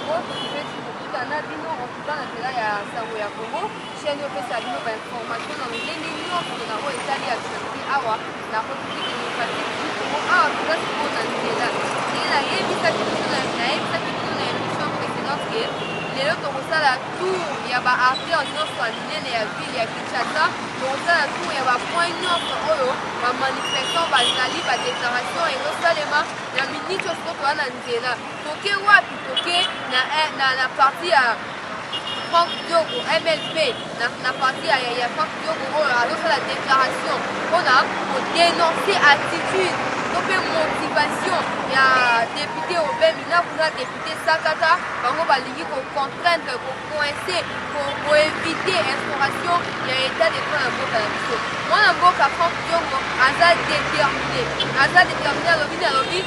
Congo mpe tokutana bino okuta na nzela ya sango ya Congo chaîne opesa bino bainformation na lolenge nyonso nango etali actualité awa na République démocratique du Congo awa toza sikoyo na nzela ye nayebisaki bino na émission précédente ke lelo tokosala tour ya baartère nyonso ya minene ya ville ya Kinshasa tokosala tour ya bapoint nyonso oyo bamanifestant bazali badéclaration ezosalema na miniti oyo siko toza na nzela toke wapi toke na parti ya Franck Diogo MLP na parti ya Franck Diogo oyo azosala déclaration mpona kodénoncer attitude to mpe motivation ya député Obemina kuna député Sakata bango balingi kocontraindre kocoince koévite instauration ya état de droit na mboka na biso mwana mboka Franck Diongo aza déterminé alobi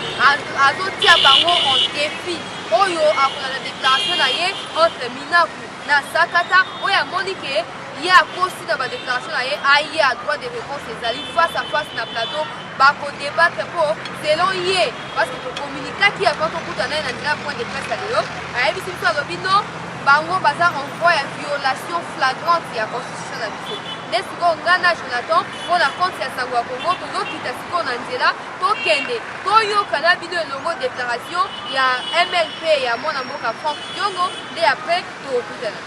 azotia bango en défi oyo akolanda déclaration na ye entre Minaku na Sakata oyo amoni ke ye akosi na badéclaration na ye aye a droit de réponse ezali face à face na plateau bakodébattre mpo selon ye parce que tokommunikaki avant tokutana ye na nzela point de presse ya lelo ayebisi biso alobi non bango baza en voie ya violation flagrante ya constitution na biso nde sikoyo nga na Jonathan mpo na compte ya sango ya Congo tozokita sikoyo na nzela tokende toyokana bino elongo déclaration ya MLP ya mwana mboka Franck Diongo nde apres tokutana.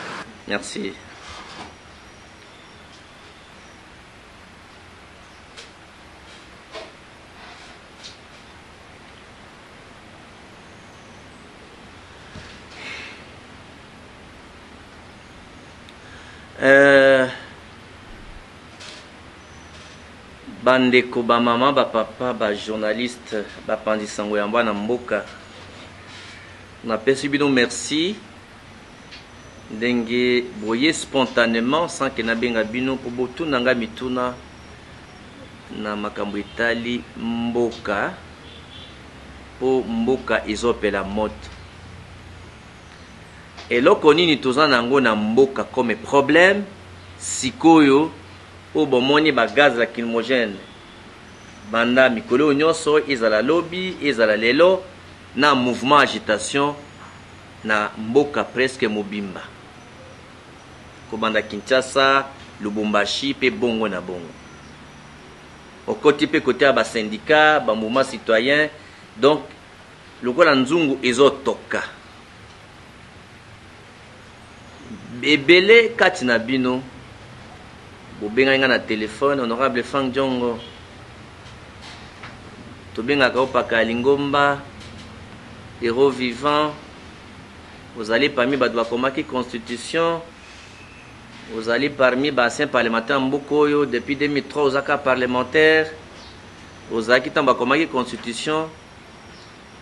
Merci. Bandeko ba mama ba papa ba journaliste ba pandi sango ya mwana mboka na pesi bino merci ndenge boye spontanément sans que na benga bino po botuna nga mituna na makambo etali mboka po mboka ezopela moto eloko nini toza nango na mboka comme problème sikoyo o bomoni ba gaz lacrymogène banda mikolo nyonso ezala lobby ezala lelo na mouvement agitation na mboka presque mobimba kobanda Kinshasa Lubumbashi pe bongo na bongo okoti pe côté ya ba syndicat ba mouvement citoyen donc lokola nzungu ezotoka ebele kati na bino bobenga nga na téléphone honorable Franck Diongo tobengaka opaka lingomba héros vivant vous allez parmi bato bakomaki constitution vous allez parmi bancien parlementaire mboka oyo depuis 2003 ozaka parlementaire ozalaki ntango bakomaki constitution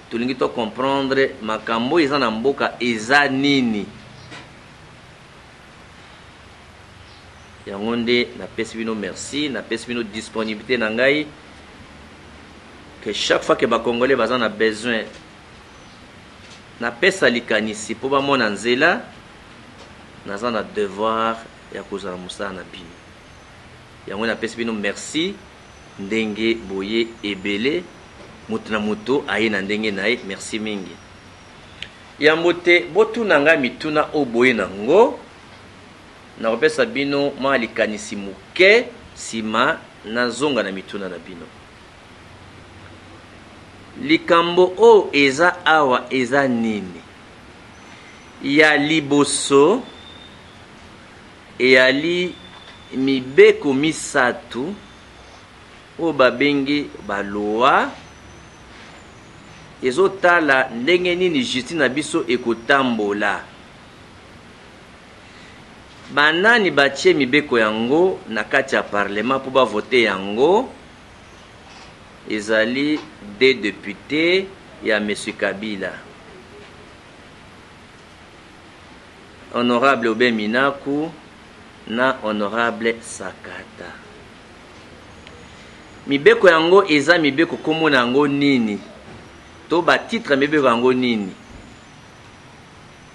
tolingi to comprendre makambo eza na mboka eza nini yango nde napesi bino merci napesi bino disponibilité na ngai que chaque fois que bakongolais baza na besoin napesa likanisi mpo bamona nzela naza na devoir ya kozala mosala na bino yango napesi bino merci ndenge boye ebele moto na moto aye na ndenge na ye merci mingi yambo te botuna ngai mituna oyo boye nango nakopesa bino mwa likanisi moke nsima nazonga na mituna na bino likambo oyo eza awa eza nini ya liboso eyali mibeko misatu oyo babengi baloa ezotala ndenge nini justice na biso ekotambola banani batie mibeko yango na kati ya parlement mpo bavote yango ezali des députés ya monsieur Kabila honorable Obeminaku na honorable Sakata mibeko yango eza mibeko komona yango nini to batitre mibeko yango nini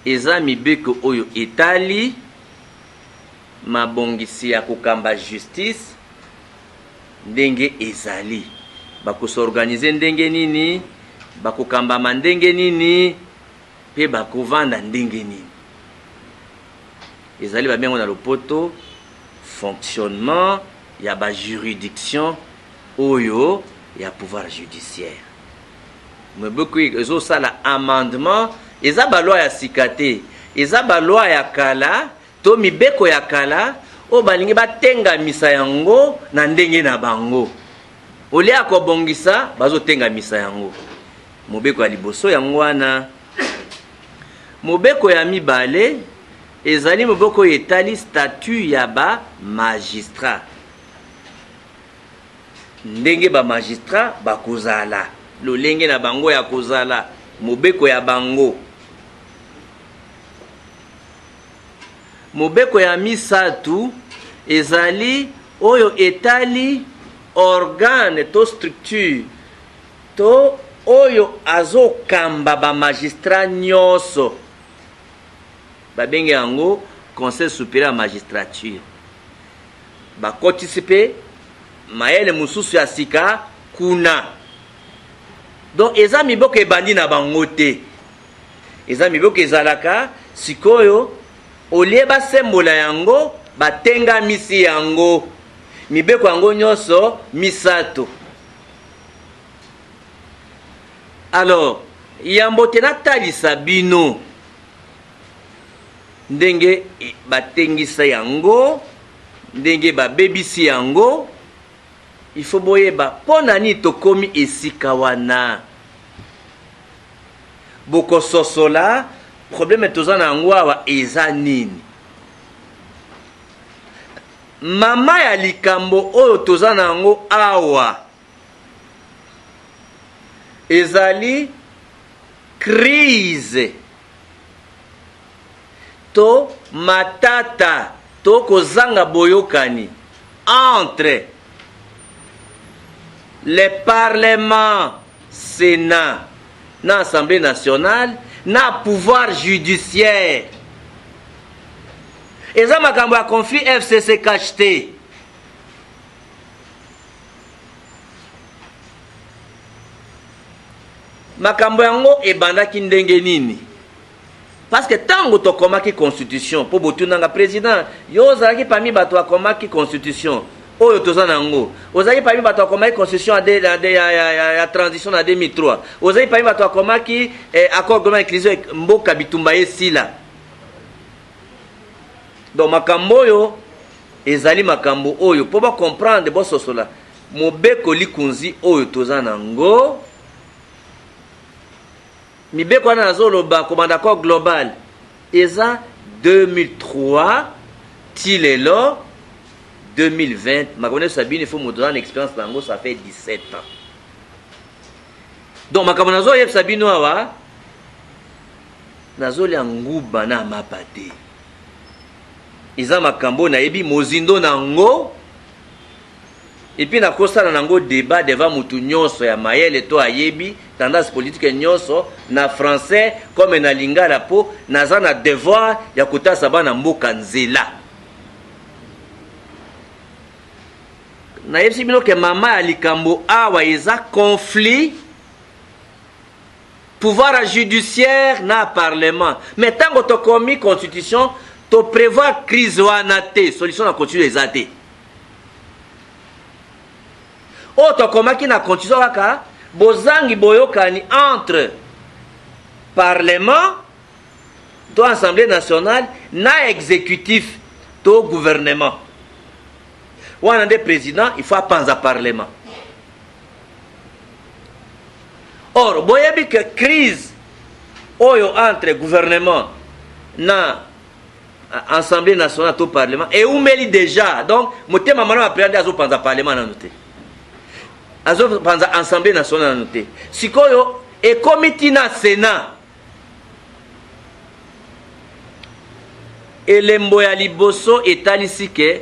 eza mibeko oyo etali mabongisi ya kokamba justice ndenge ezali bakosorganize ndenge nini bakokambama ndenge nini pe bakovanda ndenge nini. Ezali babengo na lopoto fonctionnement ya ba juridiction oyo ya pouvoir judiciaire. Mais beaucoup ezo sala amendement, eza ba loi ya sikate, eza ba loi ya kala, to mibeko ya kala o balingi batenga misa yango na ndenge na bango. Ole akobongisa bazotenga misa yango. Mobeko ya liboso yango wana. Mobeko ya mibale ezali mobeko etali statut ya ba magistrat. Ndenge ba magistrat bakozala, lolenge na bango ya kozala, mobeko ya bango. Mobeko ya misatu ezali oyo etali organe to structure to oyo azokamba ba magistrat nyonso. Babenge yango Conseil supérieur à magistrature. Bakotisipe maele mususu ya sika kuna. Donc eza miboko ebandi na bango te. Eza miboko ezalaka sikoyo olie basembola yango batenga misi yango. Mibeko yango nyonso misato. Alors yambo tena talisa bino ndenge batengisa yango, ndenge babebisi yango. Il faut boyeba pona ni tokomi esika wana. Boko sosola problème tozana yango awa eza nini. Mama ya likambo oyo tozana yango awa ezali crise to matata to kozanga boyokani entre le Parlement, Sénat, na Assemblée nationale, na pouvoir judiciaire. Eza makambo ya conflit FCC cacheté. Makambo yango ebandaki ndenge nini? Parce que tango tokomaki constitution po botunanga président yo ozalaki parmi bato akomaki constitution oyo tozana ngo ozalaki parmi bato akomaki constitution ya transition na 2003 ozalaki parmi bato akomaki accord gouvernement inclusion mboka bitumba esila. Donc makambo oyo ezali makambo oyo po ba comprendre bo sosola mobeko likunzi oyo tozana ngo mibeko wana nazoloba komanda accord global eza 2003 tilelo 2020 makambo sabine il faut me donner une expérience nango ça fait 17 ans. Donc makambo nazo yeb sabino awa nazoli nguba na mapate eza makambo na yebi mozindo nango et puis na kosala nango débat devant mutu nyonso ya mayele to ayebi tendance politique nyonso na français comme na lingala po naza na devoir ya kutasa bana mboka nzela. Na yebisi bino ke mama ya likambo awa eza conflit pouvoir judiciaire na parlement. Mais tango to komi constitution to prévoir crise wana te solution na constitution eza te. O to komaki na constitution waka bozangi boyokani entre parlement to assemblée nationale na exécutif to gouvernement. Wana nde président il faut panza parlement. Or boyebi que crise oyo entre gouvernement na assemblée nationale to parlement et umeli déjà donc motema mano appréhender azo panza parlement na noté azo panza assemblée nationale na noté sikoyo e comité na sénat elembo ya liboso etalisi ke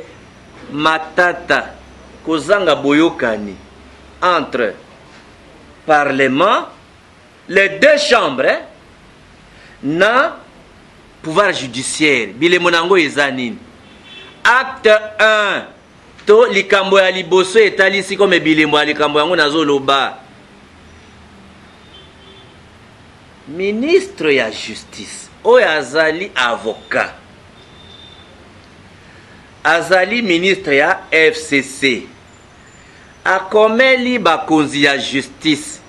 matata kozanga boyokani entre parlement les deux chambres na pouvoir judiciaire bilemo nango eza nini. Acte 1 to likambo ya liboso etalisi comme bilemo ya likambo yango nazoloba ministre ya justice oyo azali avocat azali ministre ya FCC akomeli bakonzi ya justice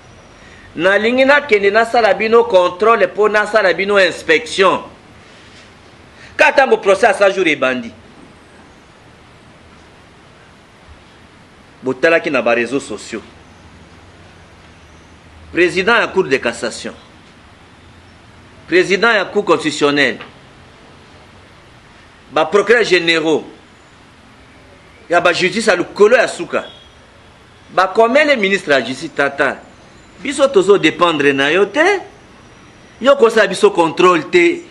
nalingi nakende nasala bino contrôle mpo nasala bino inspection ka ntango procès asa jour ebandi botalaki na bareseau sociaux président ya cour de cassation président ya cour constitutionnelle baprocureur généraux ya bajustice ya likolo ya suka bakomele ministre ya justice tata biso tozo dépendre na yo te yo kosala biso contrôle te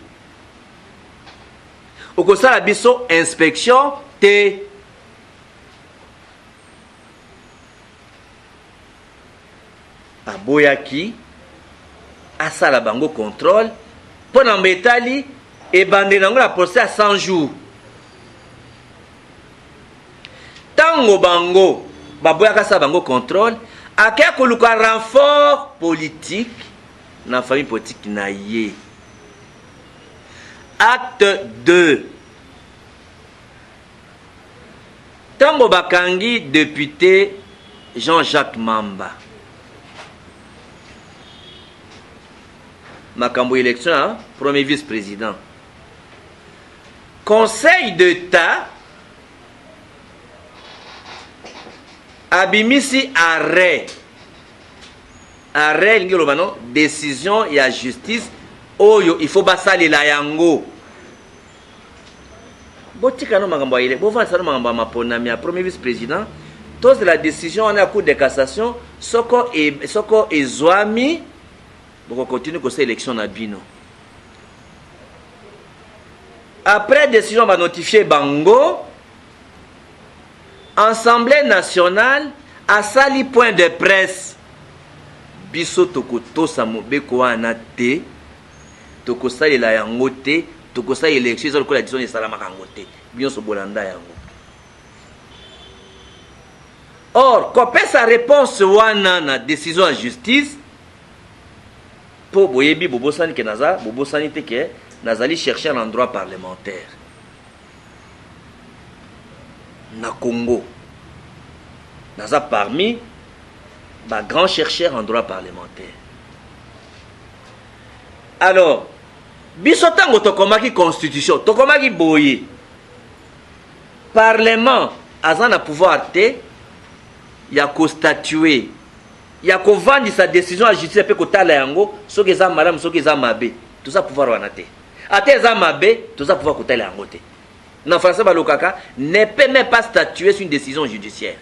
okosala biso inspection te aboyaki asala bango contrôle mpo na mbetali ebande nango na procès ya 100 jours ntango bango baboyaka asala bango contrôle akei koluka renfort politique na famille politique na ye acte 2 ntango bakangi député Jean-Jacques Mamba makambo élection hein? Premier vice-président conseil d'État abimisi arrêt elingi loba no décision ya justice oyo il faut basalela yango botika no makambo ile bovandisa no makambo ya maponami ya premier vice-président tose la décision wana ya cour de cassation soko ezwami bokokontinue kosa élection na bino après décision banotifie bango Assemblée nationale asali point de presse biso tokotosa mobeko wana te tokosalela yango te tokosala élection eza lokola décision esalamaka yango te nyonso bolanda yango or kopesa réponse wana na décision ya justice mpo boyebi bobosani ke naza bobosani te ke nazali chercher un endroit parlementaire na Congo naza parmi ba grands chercheurs en droit parlementaire alors biso tango tokomaki constitution tokomaki boye parlement aza na pouvoir te ya kostatuer ya kovandisa décision ya justice pe kotala yango soki eza malamu soki eza mabe toza pouvoir wana te ate eza mabe toza pouvoir kotala yango te en français balokaka ne peut même pas statuer sur une décision judiciaire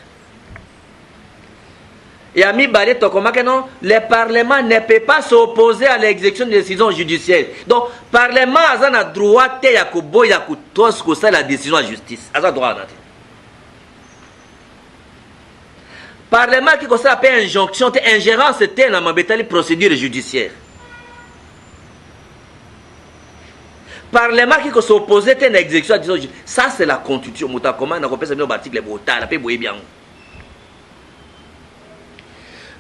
et à mibale tokomaki non le parlement ne peut pas s'opposer à l'exécution de décision judiciaire donc parlement aza na droit te ya koboya kutos kosala la décision ya justice aza droit wana te parlement qui kosala pe injonction te ingérence te na mabetali procédure judiciaire parlement qui s'oppose à une exécution ça c'est la constitution motakoma na kopesa bino article botala pe boye bien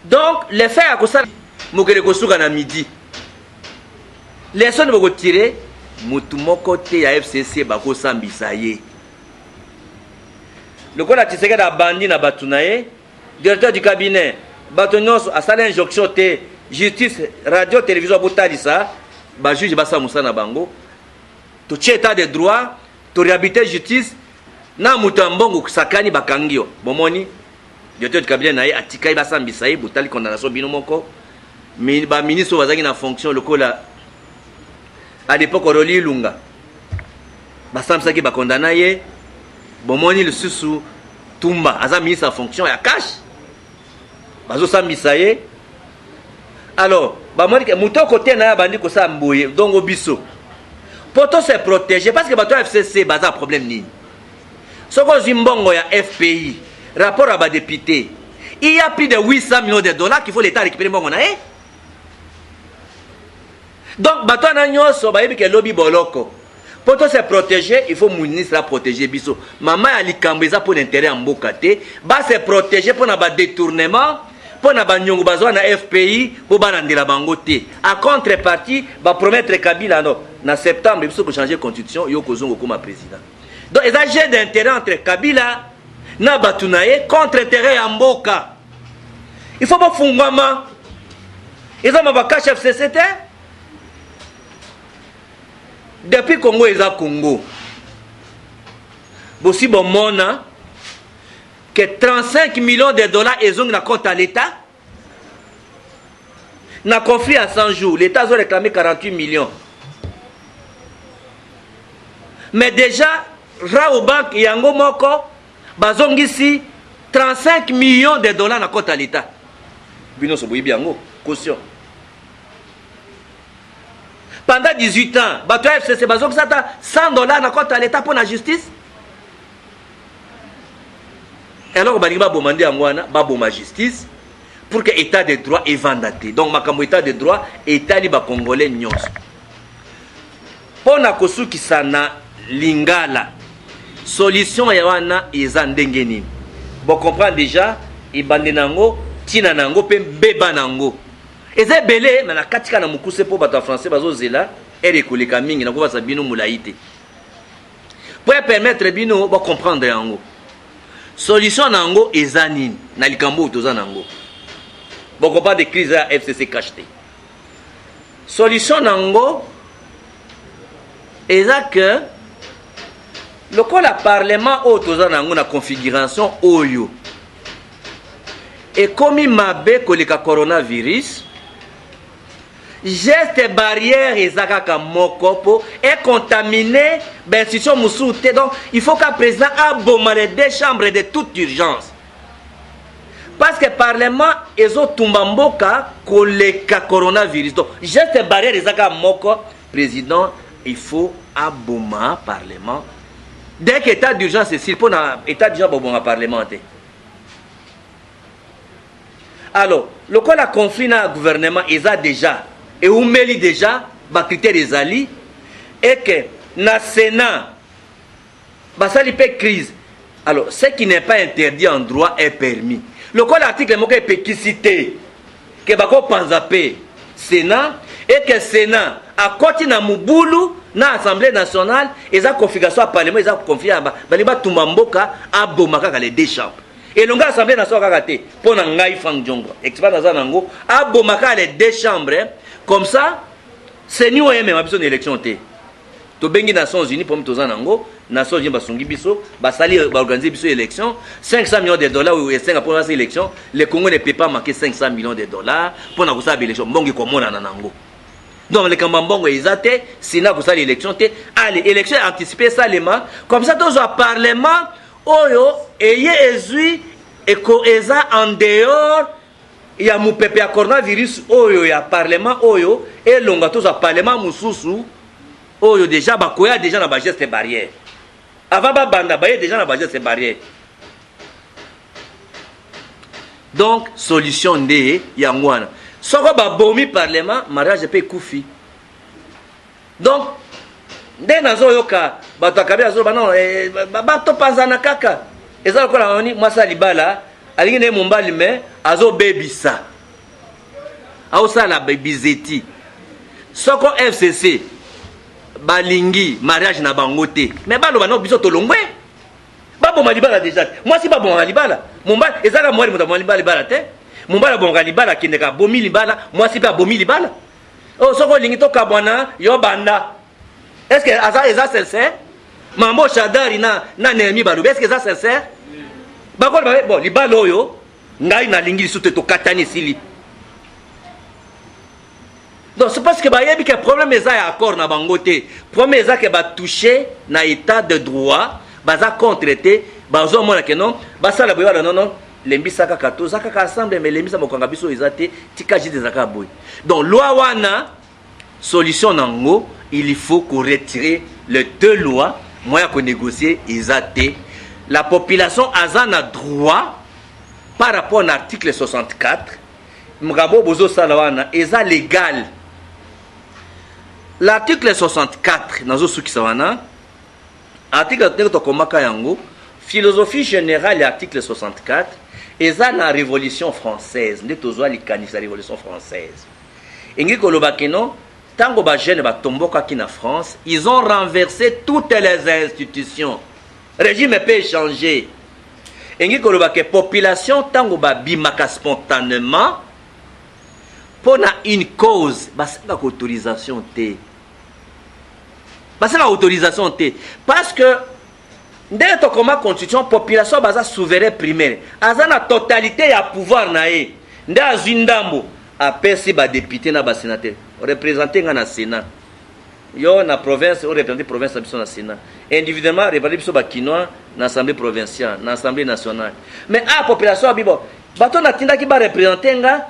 donc les faits à kosala mokele kosuka na midi les sons boko tirer mutu moko te ya FCC bakosambisa ye lokola Tshisekedi da bandi na batu na ye directeur du cabinet bato nyonso asala injonction te justice radio télévision botalisa ba juge basa musana bango to état de droit to réhabiliter justice na mutu mbongo sakani bakangio bomoni directeur du cabinet na ye atikai basambisa ye botali condamnation bino moko mais ba ministre bazaki na fonction lokola à l'époque Roli Lunga basambisaki bakondana ye bomoni lisusu Tumba aza ministre en fonction ya cash bazo sambisa ye alors bamoni ke muto côté na bandi ko sa mboye donc biso poto se protéger parce que bato FCC baza problème nini soko zimbongo ya FPI rapport à ba député il y a plus de 800 millions de dollars qu'il faut l'état récupérer mbongo na e donc bato na nyoso bayebi ke lobby boloko poto se protéger il faut ministre protéger biso mama ya likambo eza pour l'intérêt en mboka te ba se protéger pour na ba détournement pour na banyongo bazwa na FPI pour balandela bango te. À contrepartie ba promettre Kabila non na septembre il faut changer constitution yo kozongo comme président. Donc il y a un jeu d'intérêt entre Kabila na batunaye contre intérêt ya mboka. Il faut pas fungama. Ils ont ma chef CCT. Depuis Congo ils ont Congo. Bossi bon mona que 35 millions de dollars ils ont na compte à l'État. Na conflit à 100 jours, l'État a réclamé 48 millions. Mais déjà Raobank yango moko bazongisi 35 millions de dollars na compte à l'État. Bino so boyibi yango caution. Pendant 18 ans, bato FCC bazongisa 100 dollars na compte à l'État pour la justice. Alors balingi ba bomande yango ba boma justice pour que état de droit est vendaté. Donc makambo état de droit état li ba congolais nyonso. Pona kosuki sana lingala. Solution ya wana eza ndenge nini. Bon comprendre déjà ibande nango tina nango pe beba nango. Eza belé na katika na mukuse po bato français bazozela ere koleka mingi na ko basa bino mulaite. Pour permettre bino ba comprendre yango. Solution nango eza nini na likambo toza nango. Bon comprendre de crise à FCC cacheté. Solution nango eza que le parlement autoza nango na configuration oyo et comme mabe koleka coronavirus geste barrière ezakaka mokopo et contaminé l'institution musuté. Donc il faut qu'un président aboma les deux chambres de toute urgence parce que parlement ezo tumbamboka koleka coronavirus. Donc geste barrière ezaka moko président il faut aboma parlement. Dès que l'état d'urgence est si pour l'état d'urgence bon parlementaire. Alors, le cas de conflit dans le gouvernement, ils a déjà et où mêli déjà ba critères des alliés et que dans le Sénat ba ça fait crise. Alors, ce qui n'est pas interdit en droit est permis. Le cas de l'article est péquicité que ba ko panzape Sénat et que Sénat a côté na mubulu na Assemblée nationale et a configuration à parlement ils a confié à baliba tumamboka a bomaka les deux chambres et l'onga Assemblée nationale kagate pour na ngai fang jongo expert dans nango a bomaka les deux chambres comme ça c'est nous même ma besoin d'élection té to bengi Nations Unies pour toza nango Nations Unies basungi biso basali ba organiser biso élection 500 millions de dollars ou 5 pour cette élection le Congo ne peut pas manquer 500 millions de dollars pour na ko sa élection mbongi ko mona nango. Donc les Kambambongo ils étaient Sénat pour ça l'élection allez élection anticipée seulement comme ça tous au parlement oyo eye ezui et eza en dehors il y a mon pépé à coronavirus oyo ya parlement oyo et longa tous au parlement mususu oyo déjà bakoya déjà na ba geste barrière avant ba banda ba déjà na ba geste barrière. Donc solution ndé yangwana soko ba bomi parlement mariage pe kufi. Donc dès nazo yoka bato akabia zo bana bato panzana kaka ezala kola oni mwasa libala alingi ne mombali me azo bebisa au sala bebizeti soko FCC balingi mariage na bangote mais balo bana biso to longwe babo malibala déjà moi si babo malibala mombali ezala mwali muta malibala te mombala bonga libala kindeka bomi libala moi si pas bomi libala oh soko lingi to kabwana yo banda est-ce que ça sincère mambo shadari na nemi balu est-ce que ça sincère bakol bon libala oyo ngai na lingi sute to katani sili. Donc c'est parce que ba yebi que problème eza ya accord na bangote problème eza que ba toucher na état de droit baza contreté bazo mona que non basala boyo non lembisa kaka to zaka ensemble mais lembisa mokanga biso ezate tika jide zaka boy. Donc loi wana solution nango il faut qu'on retire les deux lois moyen qu'on négocier ezate la population a droit par rapport à l'article 64 mugabo bozo sala wana eza légal. L'article 64 nazo sukisa wana article to komaka yango philosophie générale l'article 64 Et ça, la Révolution française, nous avons la Révolution française. Et nous avons tant que les jeunes qui en France, ils ont renversé toutes les institutions. Le régime peut changer. Et nous avons la population, tant que bimaka spontanément, pour une cause, c'est une autorisation. C'est une autorisation. Parce que, dès que la constitution, la population est souveraine primaire. Elle a la totalité de pouvoir. Dès que Zindambo a perçu les députés et les sénateurs, représentés dans le Sénat. Yo na province, on représente la province dans le Sénat. Individuellement, représenter les Kinois dans l'Assemblée provinciale, dans l'Assemblée nationale. Mais la population, bato na tinda ki ba représenter nga,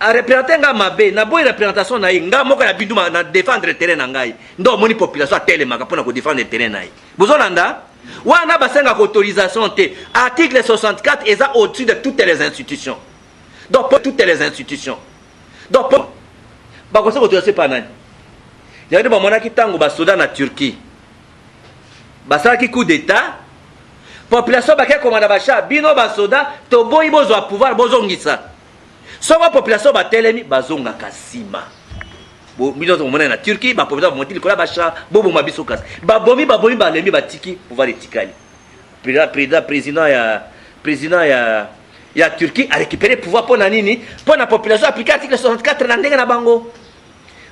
a représenter nga mabe, na boy représentation na nga moko ya biduma na défendre le terrain na ngai. Ndo moni population a telemaka pona ko défendre le terrain na. Bozolanda? Wana basenga autorisation te. Article 64 est au-dessus de toutes les institutions. Donc pour toutes les institutions. Donc pour ba ko se autorisation pa nani? Yandi ba mona ki tango ba soda na Turquie. Basala ki coup d'état. Population ba ke komanda ba sha bino ba soda to boyi bozo a pouvoir bozongisa. Soko population ba telemi bazonga kasima. Bo bino to mona na Turquie ba population monti likola ba sha bobo mabiso kas. Ba bomi ba lemi ba tiki pouvoir etikali. Président ya Turquie a récupéré pouvoir pour na nini? Pour la population appliquer article 64 na ndenge na bango.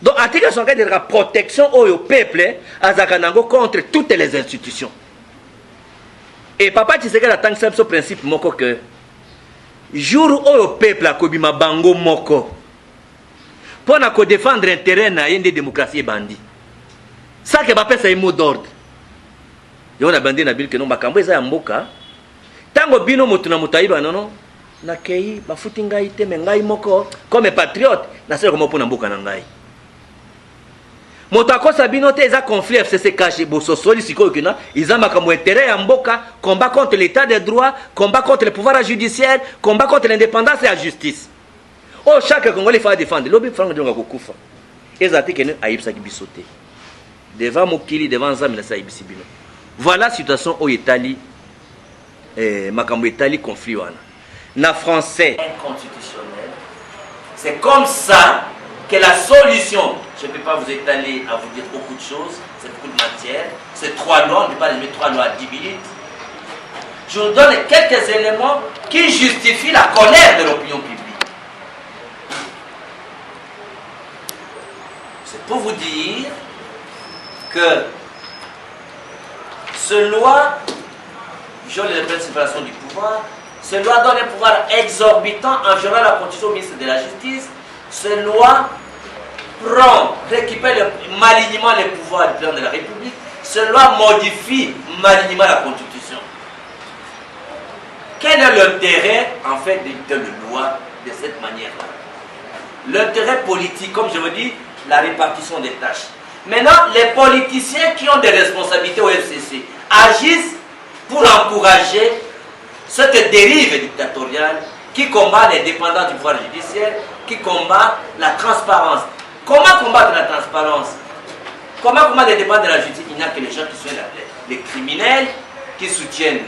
Donc, l'article 64 de la protection au peuple azakanango contre toutes les institutions. Et papa, tu sais que la tank ce principe moko que jour où le peuple a kobima bango moko pour na ko défendre intérêt na yende démocratie bandi. Ça que papa c'est un mot d'ordre. Yo na bandi na bil que non bakambo eza ya mboka. Tango bino motu na mutaiba nono na kei bafuti ngai te me ngai moko comme patriote na sera comme pour na mboka na ngai. Motako Sabino te eza conflit FCC caché bososoli sikoyo kina ils makambo intérêt ya mboka, combat contre l'état de droit, combat contre le pouvoir judiciaire, combat contre l'indépendance et la justice. Oh chaque Congolais faut défendre lobi franga donga kokufa. Ezati kene ayibsa ki bisote. Devant mokili devant nzambe na sa yibisi bino. Voilà situation au Italie makambo Italie conflit wana. Na français inconstitutionnel. C'est comme ça que la solution, je ne peux pas vous étaler à vous dire beaucoup de choses, c'est beaucoup de matière, c'est 3 lois, on ne peut pas les mettre 3 lois à 10 minutes. Je vous donne quelques éléments qui justifient la colère de l'opinion publique. C'est pour vous dire que ce loi, je le répète, séparation du pouvoir, ce loi donne un pouvoir exorbitant en violant la constitution au ministre de la Justice. Cette loi récupère malignement les pouvoirs du président de la République. Cette loi modifie malignement la Constitution. Quel est l'intérêt, en fait, de loi de cette manière-là? L'intérêt politique, comme je vous dis, la répartition des tâches. Maintenant, les politiciens qui ont des responsabilités au FCC agissent pour encourager cette dérive dictatoriale qui combat l'indépendance du pouvoir judiciaire, qui combat la transparence. Comment combattre la transparence? Comment combattre l'indépendance de la justice? Il n'y a que les gens qui soutiennent les criminels, qui soutiennent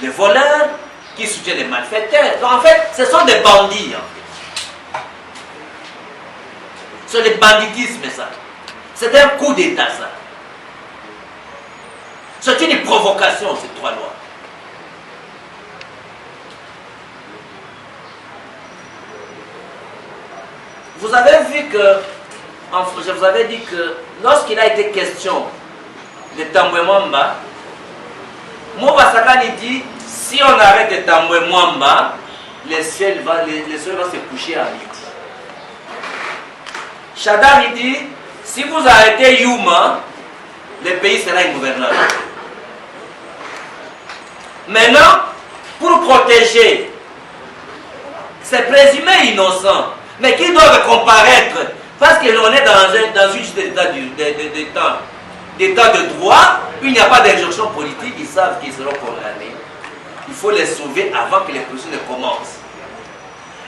les voleurs, qui soutiennent les malfaiteurs. Donc en fait, ce sont des bandits. C'est le banditisme ça. C'est un coup d'État ça. C'est une provocation ces 3 lois. Vous avez vu que, je vous avais dit que lorsqu'il a été question de Tambwe Mwamba, Moba Sakani dit, si on arrête de Tambwe Mwamba, le ciel va se coucher à midi. Chadar dit, si vous arrêtez Yuma, le pays sera ingouvernable. Maintenant, pour protéger ces présumés innocents, mais qui doivent comparaître, parce que l'on est dans une d'état de droit, il n'y a pas d'injonction politique, ils savent qu'ils seront condamnés. Il faut les sauver avant que les procédures ne commencent.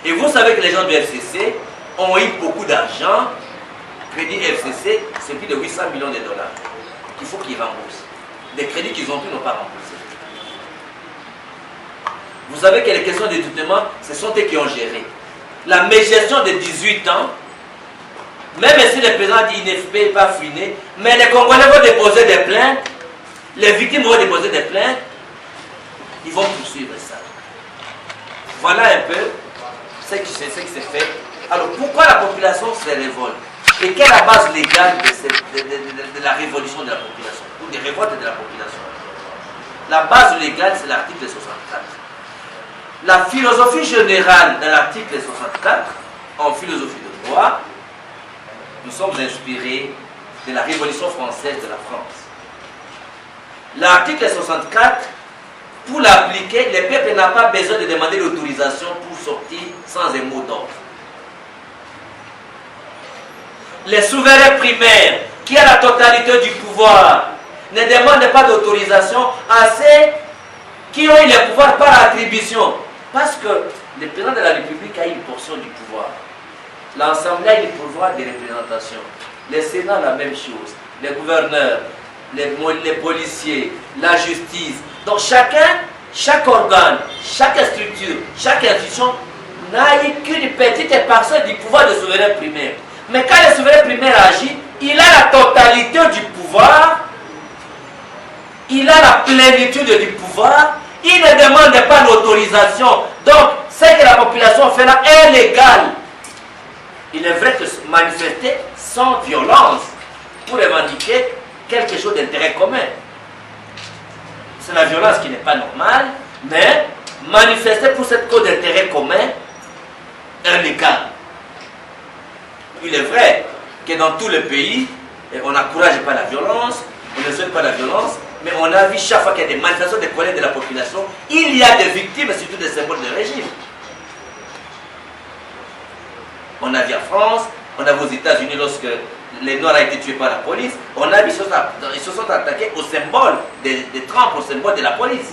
Et vous savez que les gens du FCC ont eu beaucoup d'argent. Crédit FCC, c'est plus de 800 millions de dollars qu'il faut qu'ils remboursent. Des crédits qu'ils ont pris n'ont pas remboursés. Vous savez que les questions de détournement, ce sont eux qui ont géré. La mégestion de 18 ans, même si le président dit qu'il ne peut pas finir, mais les Congolais vont déposer des plaintes, les victimes vont déposer des plaintes, ils vont poursuivre ça. Voilà un peu ce qui s'est fait. Alors pourquoi la population se révolte? Et quelle est la base légale de la révolution de la population, ou des révoltes de la population? La base légale, c'est l'article 64. La philosophie générale de l'article 64, en philosophie de droit, nous sommes inspirés de la Révolution française de la France. L'article 64, pour l'appliquer, le peuple n'a pas besoin de demander l'autorisation pour sortir sans un mot d'ordre. Les souverains primaires, qui ont la totalité du pouvoir, ne demandent pas d'autorisation à ceux qui ont eu le pouvoir par attribution. Parce que le président de la République a une portion du pouvoir. L'Assemblée a une pouvoir de représentation. Le Sénat, la même chose. Les gouverneurs, les policiers, la justice. Donc chaque organe, chaque structure, chaque institution n'a eu qu'une petite parcelle du pouvoir de souverain primaire. Mais quand le souverain primaire agit, il a la totalité du pouvoir, il a la plénitude du pouvoir, il ne demande pas l'autorisation. Donc, ce que la population fait là est légal. Il est vrai que manifester sans violence pour revendiquer quelque chose d'intérêt commun. C'est la violence qui n'est pas normale, mais manifester pour cette cause d'intérêt commun est légal. Il est vrai que dans tout le pays, on n'encourage pas la violence, on ne souhaite pas la violence, mais on a vu chaque fois qu'il y a des manifestations de colère de la population, il y a des victimes, surtout des symboles de régime. On a vu en France, on a vu aux États-Unis lorsque les Noirs ont été tués par la police, on a vu ils se sont attaqués au symbole de Trump, au symbole de la police.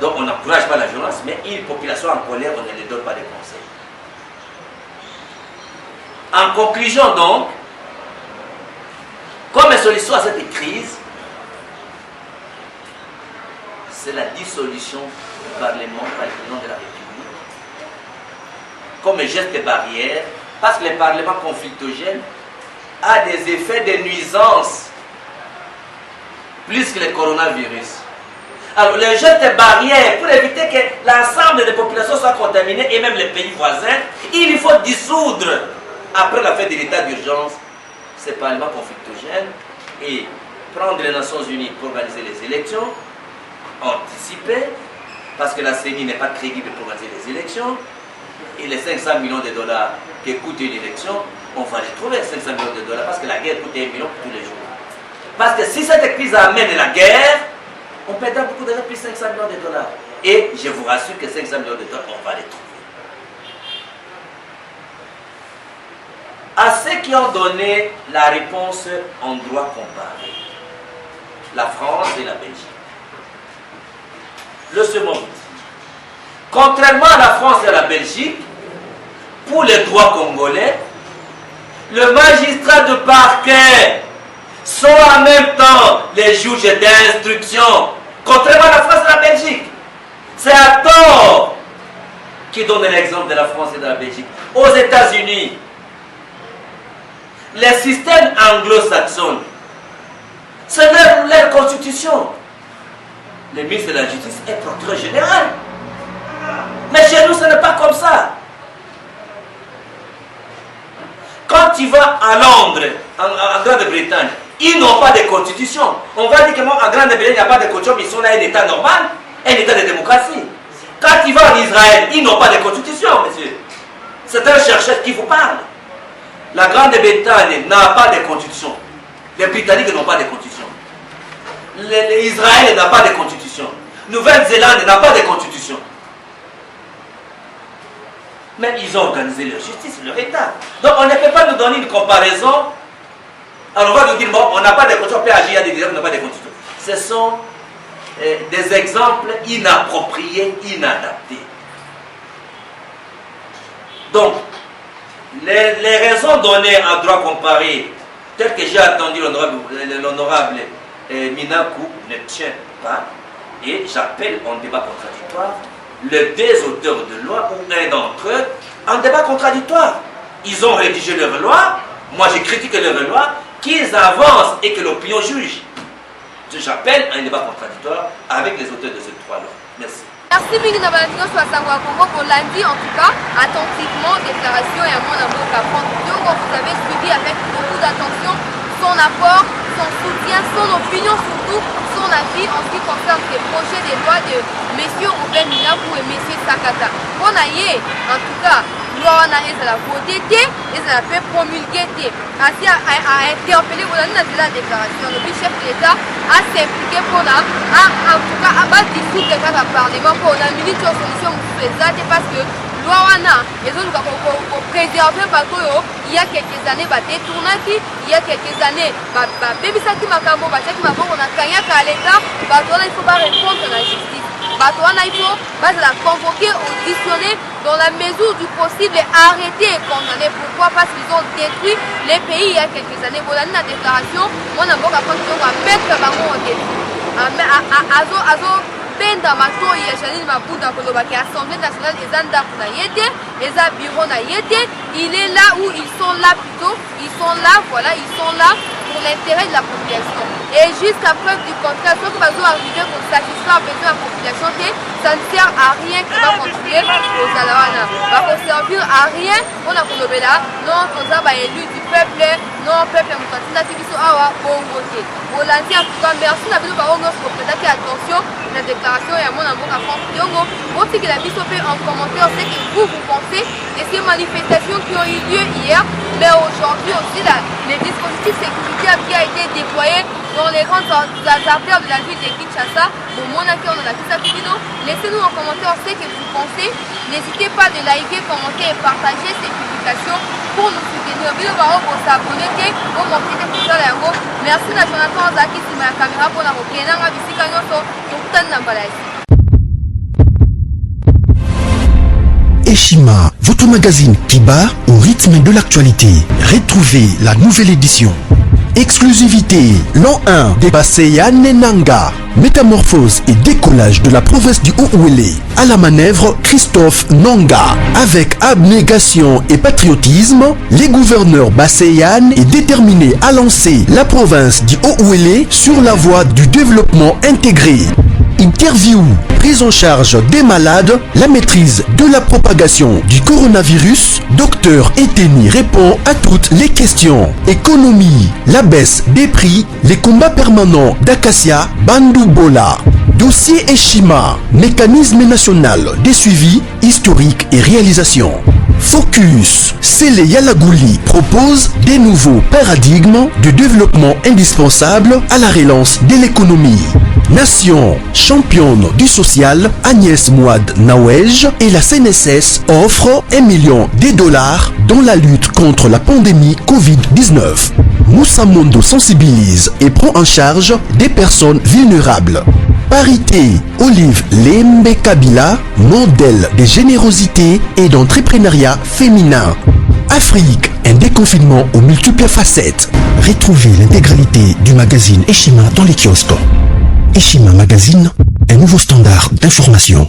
Donc on n'encourage pas la violence, mais une population en colère, on ne les donne pas de conseils. En conclusion donc, comme solution à cette crise, c'est la dissolution du Parlement par le président de la République, comme geste barrière, parce que le Parlement conflictogène a des effets de nuisance plus que le coronavirus. Alors, le geste barrière, pour éviter que l'ensemble des populations soient contaminées, et même les pays voisins, il faut dissoudre, après la fin de l'état d'urgence, ce Parlement conflictogène et prendre les Nations Unies pour organiser les élections, anticiper, parce que la CENI n'est pas crédible pour organiser les élections, et les 500 millions de dollars qui coûtent une élection, on va les trouver, 500 millions de dollars, parce que la guerre coûte 1 million tous les jours. Parce que si cette crise amène la guerre, on perdra beaucoup de plus 500 millions de dollars. Et je vous rassure que 500 millions de dollars, on va les trouver. À ceux qui ont donné la réponse en droit comparé, la France et la Belgique, le second dit, contrairement à la France et à la Belgique, pour les droits congolais, le magistrat de parquet sont en même temps les juges d'instruction, contrairement à la France et à la Belgique. C'est à tort qui donne l'exemple de la France et de la Belgique. Aux États-Unis, les systèmes anglo-saxons, c'est leur constitution. Le ministre de la Justice est procureur général. Mais chez nous, ce n'est pas comme ça. Quand tu vas à Londres, en Grande-Bretagne, ils n'ont pas de constitution. On va dire que moi, en Grande-Bretagne, il n'y a pas de constitution, mais ils sont là un État normal, un État de démocratie. Quand tu vas en Israël, ils n'ont pas de constitution, monsieur. C'est un chercheur qui vous parle. La Grande-Bretagne n'a pas de constitution. Les Britanniques n'ont pas de constitution. Israël n'a pas de constitution. Nouvelle-Zélande n'a pas de constitution. Mais ils ont organisé leur justice, leur État. Donc on ne peut pas nous donner une comparaison. Alors on va nous dire, bon, on n'a pas de constitution, on peut agir, il y a des on n'a pas de constitution. Ce sont des exemples inappropriés, inadaptés. Donc, les raisons données en droit comparé, telles que j'ai attendu l'honorable Minakou, ne tiennent pas. Et j'appelle en débat contradictoire les deux auteurs de loi ou un d'entre eux en débat contradictoire. Ils ont rédigé leur loi, moi j'ai critiqué leur loi, qu'ils avancent et que l'opinion juge. J'appelle un débat contradictoire avec les auteurs de ces trois lois. Merci. Merci Mingi Nabalatino sur Sango Congo pour lundi, en tout cas, attentivement, déclaration et à mon amour qu'apprendre. Donc vous avez suivi avec beaucoup d'attention son apport, son soutien, son opinion, surtout son avis en ce qui concerne les projets des lois de M. Robert Minabou et M. Sakata. On a y, en tout cas, loi on a la voté, et ça a fait promulguer. Ainsi a interpellé la déclaration. Le chef de l'État a s'impliqué pour en tout cas, à battre discours de cas Parlement pour la ministre de solution parce que loi et donc pour préserver il y a quelques années détournaki, il y a quelques années baby ça qui m'a cambo on a gagné à l'État il faut pas répondre à la justice. Il faut la convoquer, auditionner dans la mesure du possible et arrêter et condamner. Pourquoi? Parce qu'ils ont détruit les pays il y a quelques années. Bon, la déclaration, on a beaucoup à mettre au défi. Benda mato ya Janine Mabouda Kolobaki, Assemblée nationale des Andas pour Yété, les bureaux na Yété, il est là où ils sont là plutôt, ils sont là, voilà, ils sont là pour l'intérêt de la population. Et jusqu'à preuve du contraire, ceux qui vont arriver pour satisfaire besoin de la population, ça ne sert à rien qui va contribuer aux Alawana. Ça va servir à rien, on a colobé là, non, on a élu du peuple, non, peuple, on a dit que awa bon voté. Au lundi, en tout cas, merci d'avoir pour prêter attention la déclaration et à mon amour à France Diongo. Bon, c'est que la mise en commentaire, c'est que vous pensez de ces manifestations qui ont eu lieu hier, mais aujourd'hui aussi, les dispositifs sécuritaires qui ont été déployés dans les grandes artères de la ville de Kinshasa. Bon, mon accueil, on a tout ça vidéo. Laissez-nous en commentaire ce que vous pensez. N'hésitez pas de liker, commenter et partager ces publications pour nous soutenir. Pour s'abonner, pour montrer que vous avez un merci à Jonathan Zaki, c'est ma caméra pour la reprendre. Eshima, votre magazine qui bat au rythme de l'actualité. Retrouvez la nouvelle édition. Exclusivité, l'an 1 des Baseya Nenanga. Métamorphose et décollage de la province du Haut-Ouélé. À la manœuvre, Christophe Nanga. Avec abnégation et patriotisme, les gouverneurs Baseyan est déterminé à lancer la province du Haut-Ouélé sur la voie du développement intégré. Interview, prise en charge des malades, la maîtrise de la propagation du coronavirus. Docteur Eteni répond à toutes les questions. Économie, la baisse des prix, les combats permanents d'Acacia, Bandoubola. Dossier Eshima, mécanisme national des suivis historiques et réalisations. Focus, Sele Yalagouli propose des nouveaux paradigmes de développement indispensables à la relance de l'économie. Nation, championne du social, Agnès Mouad Nawej et la CNSS offrent $1 million dans la lutte contre la pandémie Covid-19. Moussa Mondo sensibilise et prend en charge des personnes vulnérables. Parité, Olive Lembe Kabila, modèle de générosité et d'entrepreneuriat féminin. Afrique, un déconfinement aux multiples facettes. Retrouvez l'intégralité du magazine Eshima dans les kiosques. Eshima Magazine, un nouveau standard d'information.